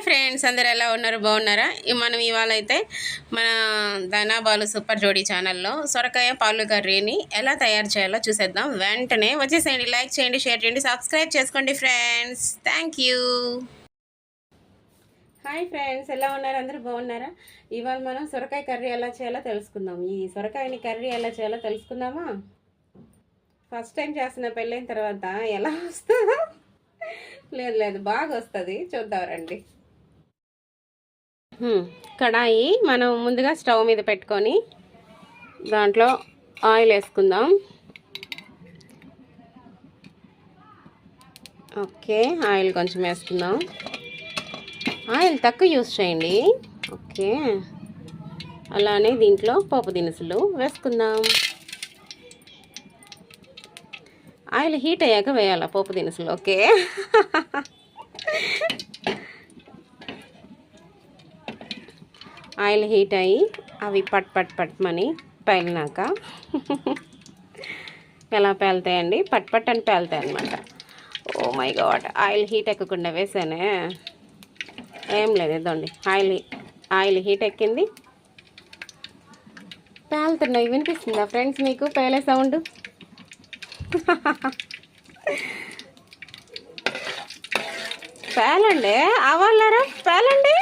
Friends, అందరు ఎలా ఉన్నారు? బాగున్నారా? మనం ఇవాళ అయితే మన ధనాబాలు సూపర్ జోడీ ఛానల్లో సొరకాయ పాలు కర్రీని ఎలా తయారు చేయాలో చూసేద్దాం. వెంటనే వచ్చేసేయండి, లైక్ చేయండి, షేర్ చేయండి, సబ్స్క్రైబ్ చేసుకోండి friends. Thank you. Hi friends, ఎలా ఉన్నారు? అందరూ బాగున్నారా? ఇవాళ మనం సొరకాయ కర్రీ ఎలా చేయాలో తెలుసుకుందాం. ఈ సొరకాయని కర్రీ ఎలా చేయాలో తెలుసుకుందామా? ఫస్ట్ టైం చేస్తున్న పెళ్ళైన తర్వాత ఎలా వస్తుందో లేదు బాగా వస్తుంది, చూద్దాం రండి. కడాయి మనం ముందుగా స్టవ్ మీద పెట్టుకొని దాంట్లో ఆయిల్ వేసుకుందాం. ఓకే, ఆయిల్ కొంచెం వేసుకుందాం. ఆయిల్ తక్కువ యూస్ చేయండి. ఓకే, అలానే దీంట్లో పోపు దినుసులు వేసుకుందాం. ఆయిల్ హీట్ అయ్యాక వేయాలి పోపు దినుసులు. ఓకే, ఆయిల్ హీట్ అయ్యి అవి పట్మని పేలినాక ఎలా పేలుతాయండి? పట్ అని పేలుతాయి అన్నమాట. Oh my god, oil heat ఎక్కకుండా వేసానే. ఏం లేదు, ఇదండి ఆయిల్ హీట్ ఎక్కింది, పేలుతున్నాయి. వినిపిస్తుందా ఫ్రెండ్స్ మీకు పేలే సౌండ్? పేలండి, అవ్వాలరా పేలండి.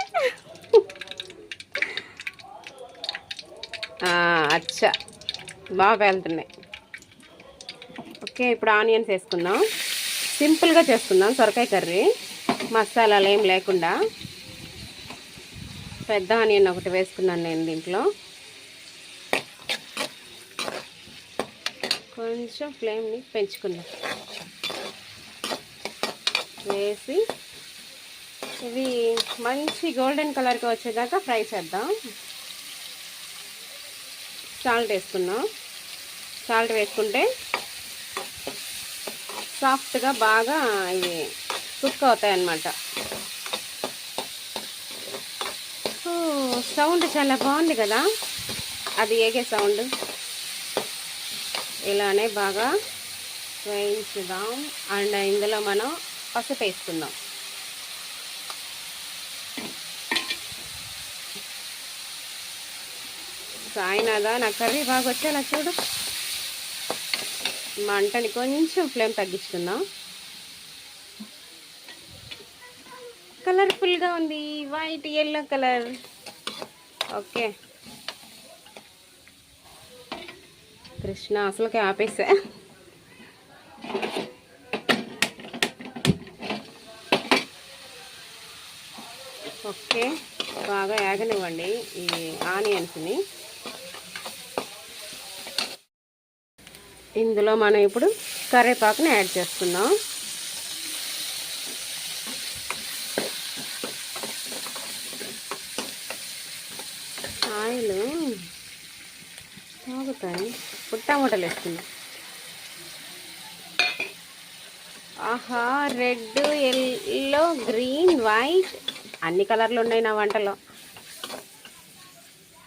అచ్చా, బాగా పేలుతున్నాయి. ఓకే, ఇప్పుడు ఆనియన్స్ వేసుకుందాం. సింపుల్గా చేసుకుందాం సొరకాయ కర్రీ, మసాలాలు ఏం లేకుండా. పెద్ద ఆనియన్ ఒకటి వేసుకున్నాను నేను దీంట్లో. కొంచెం ఫ్లేమ్ని పెంచుకుందాం. వేసి ఇవి మంచి గోల్డెన్ కలర్కి వచ్చేదాకా ఫ్రై చేద్దాం. సాల్ట్ వేసుకుందాం. సాల్ట్ వేసుకుంటే సాఫ్ట్గా బాగా ఇవి కుక్ అవుతాయి అన్నమాట. సౌండ్ చాలా బాగుంది కదా, అది ఏగే సౌండ్. ఇలానే బాగా వేయించుదాం. అండ్ ఇందులో మనం పసుపు వేసుకుందాం. సాయినాదా, నా కర్రీ బాగా వచ్చేలా చూడు. మంటని కొంచెం ఫ్లేమ్ తగ్గించుకుందాం. కలర్ఫుల్గా ఉంది, white yellow colour. Okay, Krishna అసలుకి ఆపేసా. ఓకే, బాగా యాగనివ్వండి ఈ ఆనియన్స్ని. ఇందులో మనం ఇప్పుడు కరివేపాకుని యాడ్ చేసుకుందాం. ఆయిల్ తాగుతాయి. ఇప్పుడు టమాటాలు వేసుకుందాం. ఆహా, రెడ్, ఎల్లో, గ్రీన్, వైట్ అన్ని కలర్లు ఉన్నాయి నా వంటలో.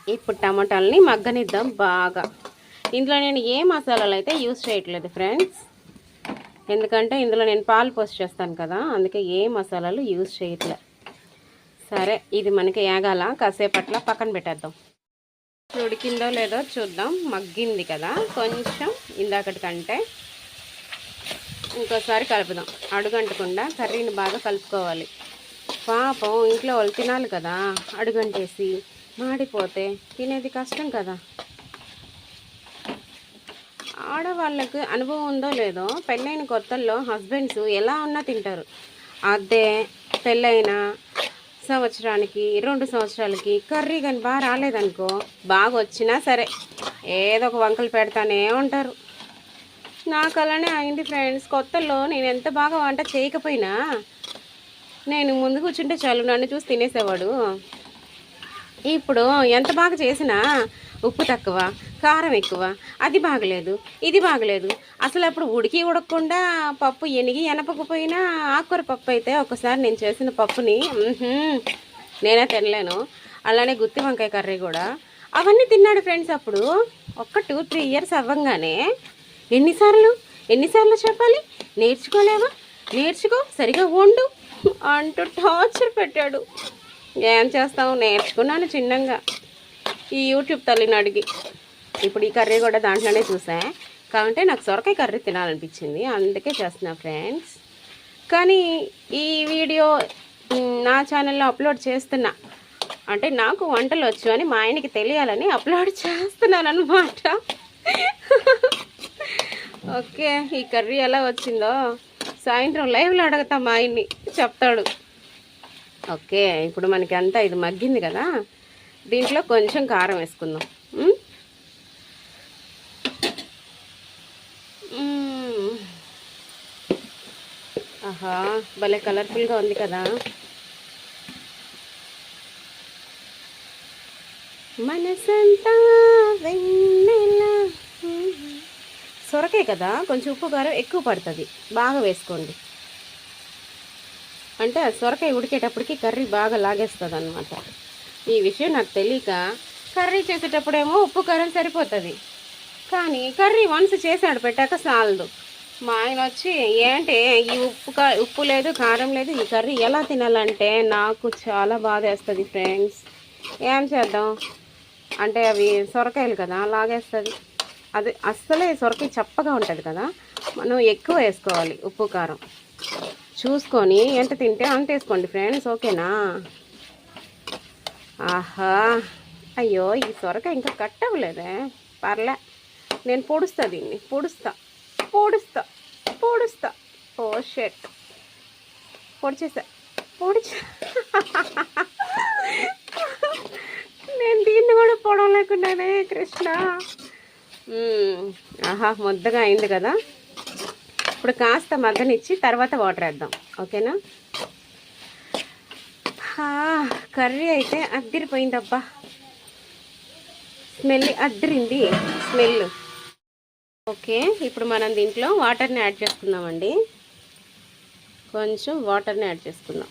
ఇప్పుడు టమాటాలని మగ్గనిద్దాం బాగా. ఇందులో నేను ఏ మసాలాలు అయితే యూజ్ చేయట్లేదు ఫ్రెండ్స్, ఎందుకంటే ఇందులో నేను పాలు పోసి చేస్తాను కదా, అందుకే ఏ మసాలాలు యూజ్ చేయట్లే. సరే, ఇది మనకి ఏగాల, కాసేపట్ల పక్కన పెట్టేద్దాం. ఉడికిందో లేదో చూద్దాం. మగ్గింది కదా కొంచెం, ఇందాకటి కంటే. ఇంకోసారి కలుపుదాం. అడుగంటకుండా కర్రీని బాగా కలుపుకోవాలి. పాపం ఇంట్లో వాళ్ళు తినాలి కదా, అడుగంటేసి మాడిపోతే తినేది కష్టం కదా. ఆడవాళ్ళకి అనుభవం ఉందో లేదో, పెళ్ళైన కొత్తల్లో హస్బెండ్స్ ఎలా ఉన్నా తింటారు. అదే పెళ్ళైన సంవత్సరానికి 2 సంవత్సరాలకి కర్రీ కానీ బాగా రాలేదనుకో, బాగా వచ్చినా సరే ఏదో ఒక వంకలు పెడతానే ఉంటారు. నాకు అలానే అయింది ఫ్రెండ్స్. కొత్తల్లో నేను ఎంత బాగా వంట చేయకపోయినా నేను ముందు కూర్చుంటే చాలు, నన్ను చూసి తినేసేవాడు. ఇప్పుడు ఎంత బాగా చేసినా ఉప్పు తక్కువ, కారం ఎక్కువ, అది బాగలేదు, ఇది బాగలేదు. అసలు అప్పుడు ఉడకకుండా పప్పు ఎనపకపోయినా ఆకుకూర పప్పు అయితే ఒకసారి నేను చేసిన పప్పుని నేనే తినలేను. అలానే గుత్తి వంకాయ కర్రీ కూడా అవన్నీ తిన్నాడు ఫ్రెండ్స్. అప్పుడు ఒక 2-3 ఇయర్స్ అవ్వంగానే ఎన్నిసార్లు చెప్పాలి, నేర్చుకోలేవా, నేర్చుకో, సరిగా వండు అంటూ టార్చర్ పెట్టాడు. ఏం చేస్తాం, నేర్చుకున్నాను చిన్నగా ఈ యూట్యూబ్ తల్లిని అడిగి. ఇప్పుడు ఈ కర్రీ కూడా దాంట్లోనే చూసా, కాబట్టి నాకు సొరకాయ కర్రీ తినాలనిపించింది, అందుకే చేస్తున్నా ఫ్రెండ్స్. కానీ ఈ వీడియో నా ఛానల్లో అప్లోడ్ చేస్తున్నా అంటే నాకు వంటలు వచ్చు అని మా ఆయనకి తెలియాలని అప్లోడ్ చేస్తున్నాను అనమాట. ఓకే, ఈ కర్రీ ఎలా వచ్చిందో సాయంత్రం లైవ్లో అడుగుతా, మా ఆయన్ని చెప్తాడు. ఓకే, ఇప్పుడు మనకి అంతా ఇది మగ్గింది కదా, దీంట్లో కొంచెం కారం వేసుకుందాం. ఆహా, భలే కలర్ఫుల్గా ఉంది కదా. మనసంతా వెన్నెల. సొరకాయ కదా, కొంచెం ఉప్పు కారం ఎక్కువ పడుతుంది, బాగా వేసుకోండి. అంటే సొరకాయ ఉడికేటప్పటికి కర్రీ బాగా లాగేస్తుంది అన్నమాట. ఈ విషయం నాకు తెలియక కర్రీ చేసేటప్పుడేమో ఉప్పు కారం సరిపోతుంది, కానీ కర్రీ వన్స్ చేసాడు పెట్టాక చాలదు. మా ఆయన వచ్చి ఏంటి ఈ ఉప్పు లేదు కారం లేదు, ఈ కర్రీ ఎలా తినాలంటే నాకు చాలా బాధ వేస్తుంది ఫ్రెండ్స్. ఏం చేద్దాం అంటే అవి సొరకాయలు కదా లాగేస్తుంది. అది అస్సలే సొరకాయ చప్పగా ఉంటుంది కదా, మనం ఎక్కువ వేసుకోవాలి ఉప్పు కారం చూసుకొని. ఎంత తింటే అంత వేసుకోండి ఫ్రెండ్స్, ఓకేనా? ఆహా, అయ్యో ఈ సొరకాయ ఇంకా కట్ అవ్వలేదే, పర్లే, నేను పొడుస్తా దీన్ని, పొడుస్తా. ఓ షెట్, పొడిచేసా. నేను దీన్ని కూడా పొడవలేకున్నానే కృష్ణ. ఆహా, ముద్దగా అయింది కదా. ఇప్పుడు కాస్త మగ్గనిచ్చి తర్వాత వాటర్ వేద్దాం, ఓకేనా? కర్రీ అయితే అద్దిరిపోయిందబ్బా, స్మెల్ అద్దిరింది స్మెల్. ఓకే, ఇప్పుడు మనం దీంట్లో వాటర్ని యాడ్ చేసుకుందామండి. కొంచెం వాటర్ని యాడ్ చేసుకుందాం.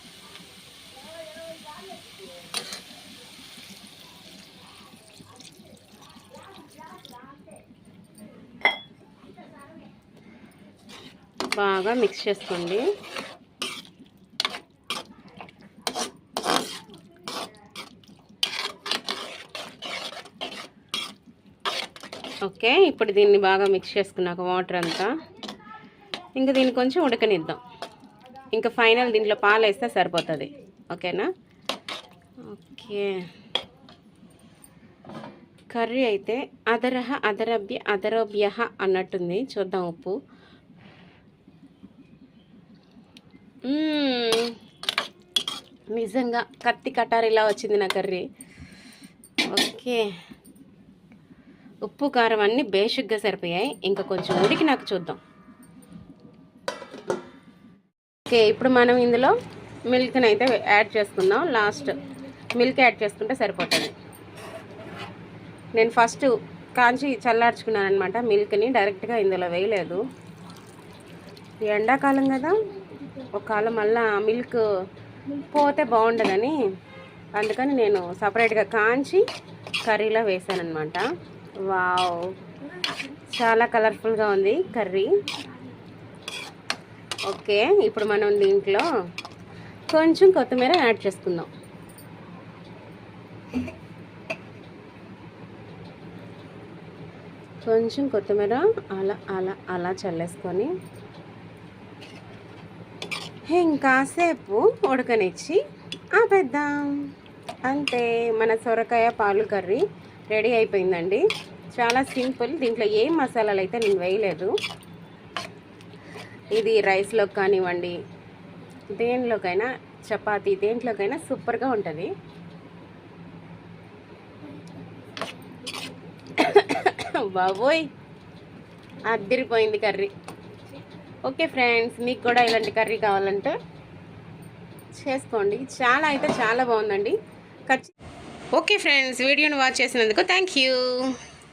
బాగా మిక్స్ చేసుకోండి. ఓకే, ఇప్పుడు దీన్ని బాగా మిక్స్ చేసుకున్నాక వాటర్ అంతా, ఇంకా దీన్ని కొంచెం ఉడకనిద్దాం. ఇంకా ఫైనల్ దీంట్లో పాలు వేస్తే సరిపోతుంది, ఓకేనా? ఓకే, కర్రీ అయితే అదరోభ్య అన్నట్టుంది. చూద్దాం ఉప్పు. నిజంగా కత్తి కటారిలా వచ్చింది నా కర్రీ. ఓకే, ఉప్పు కారం అన్నీ బేసిక్గా సరిపోయాయి, ఇంకా కొంచెం ఉడికి నాకు చూద్దాం. ఓకే, ఇప్పుడు మనం ఇందులో మిల్క్ని అయితే యాడ్ చేసుకుందాం. లాస్ట్ మిల్క్ యాడ్ చేసుకుంటే సరిపోతుంది. నేను ఫస్ట్ కాంచి చల్లార్చుకున్నాను అనమాట మిల్క్ని, డైరెక్ట్గా ఇందులో వేయలేదు. ఎండాకాలం కదా, ఒకవేళ మళ్ళీ మిల్క్ పోతే బాగుండదని అందుకని నేను సపరేట్గా కాంచి కర్రీలో వేసాను అనమాట. వావ్, చాలా కలర్ఫుల్గా ఉంది కర్రీ. ఓకే, ఇప్పుడు మనం దీంట్లో కొంచెం కొత్తిమీర యాడ్ చేసుకుందాం. కొంచెం కొత్తిమీర అలా అలా అలా చల్లేసుకొని ఇంకాసేపు ఉడకనిచ్చి ఆపేద్దాం. అంతే, మన సొరకాయ పాలు కర్రీ రెడీ అయిపోయిందండి. చాలా సింపుల్, దీంట్లో ఏం మసాలాలు అయితే నేను వేయలేదు. ఇది రైస్లోకి కానివ్వండి, దేనిలోకైనా, చపాతీ దేంట్లోకైనా సూపర్గా ఉంటుంది. బాబోయ్, అదిరిపోయింది కర్రీ. ఓకే ఫ్రెండ్స్, మీకు కూడా ఇలాంటి కర్రీ కావాలంటే చేసుకోండి. చాలా అయితే చాలా బాగుందండి. ఓకే ఫ్రెండ్స్, వీడియోని వాచ్ చేసినందుకు థ్యాంక్ యూ.